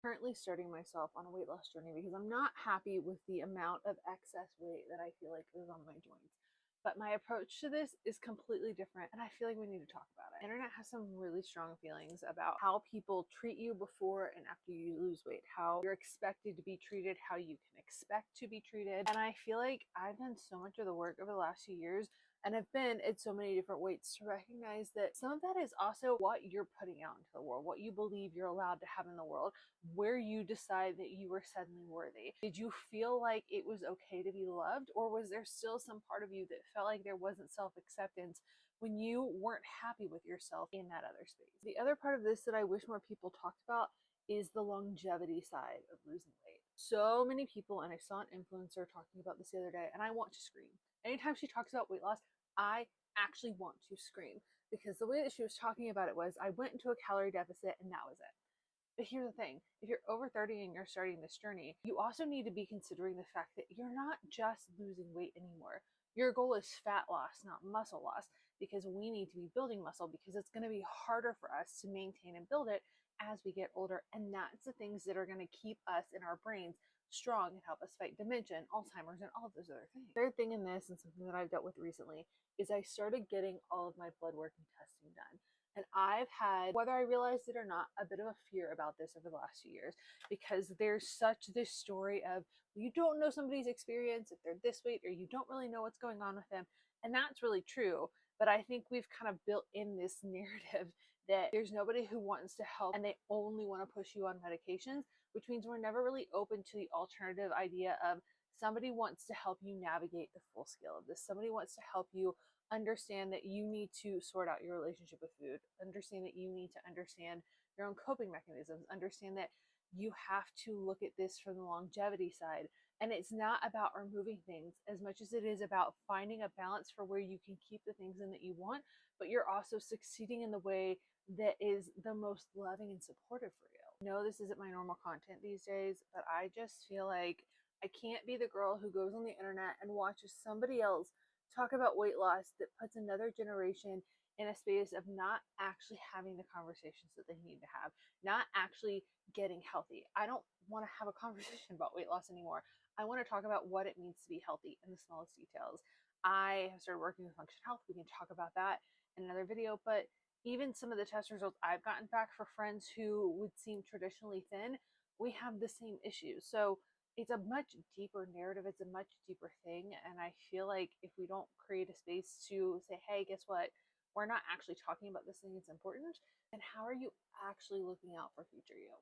Currently starting myself on a weight loss journey because I'm not happy with the amount of excess weight that I feel like is on my joints. But my approach to this is completely different, and I feel like we need to talk about it. The internet has some really strong feelings about how people treat you before and after you lose weight, how you're expected to be treated, how you can expect to be treated. And I feel like I've done so much of the work over the last few years and have been at so many different weights to recognize that some of that is also what you're putting out into the world, what you believe you're allowed to have in the world, where you decide that you were suddenly worthy. Did you feel like it was okay to be loved, or was there still some part of you that felt like there wasn't self-acceptance when you weren't happy with yourself in that other space? The other part of this that I wish more people talked about is the longevity side of losing weight. So many people, and I saw an influencer talking about this the other day, and I want to scream. Anytime she talks about weight loss, I actually want to scream, because the way that she was talking about it was, I went into a calorie deficit and that was it. But here's the thing, if you're over 30 and you're starting this journey, you also need to be considering the fact that you're not just losing weight anymore. Your goal is fat loss, not muscle loss, because we need to be building muscle, because it's going to be harder for us to maintain and build it as we get older. And that's the things that are going to keep us in our brains strong and help us fight dementia and Alzheimer's and all of those other things. Third thing in this, and something that I've dealt with recently, is I started getting all of my blood work and testing done. And I've had, whether I realized it or not, a bit of a fear about this over the last few years, because there's such this story of, you don't know somebody's experience if they're this weight, or you don't really know what's going on with them. And that's really true. But I think we've kind of built in this narrative that there's nobody who wants to help and they only want to push you on medications, which means we're never really open to the alternative idea of somebody wants to help you navigate the full scale of this. Somebody wants to help you understand that you need to sort out your relationship with food, understand that you need to understand your own coping mechanisms, understand that you have to look at this from the longevity side. And it's not about removing things as much as it is about finding a balance for where you can keep the things in that you want, but you're also succeeding in the way that is the most loving and supportive for you. I know this isn't my normal content these days, but I just feel like I can't be the girl who goes on the internet and watches somebody else talk about weight loss that puts another generation in a space of not actually having the conversations that they need to have, not actually getting healthy. I don't want to have a conversation about weight loss anymore. I want to talk about what it means to be healthy in the smallest details. I have started working with Function Health. We can talk about that in another video, but even some of the test results I've gotten back for friends who would seem traditionally thin, we have the same issues. So it's a much deeper narrative. It's a much deeper thing. And I feel like if we don't create a space to say, hey, guess what? We're not actually talking about this thing, it's important. And how are you actually looking out for future you?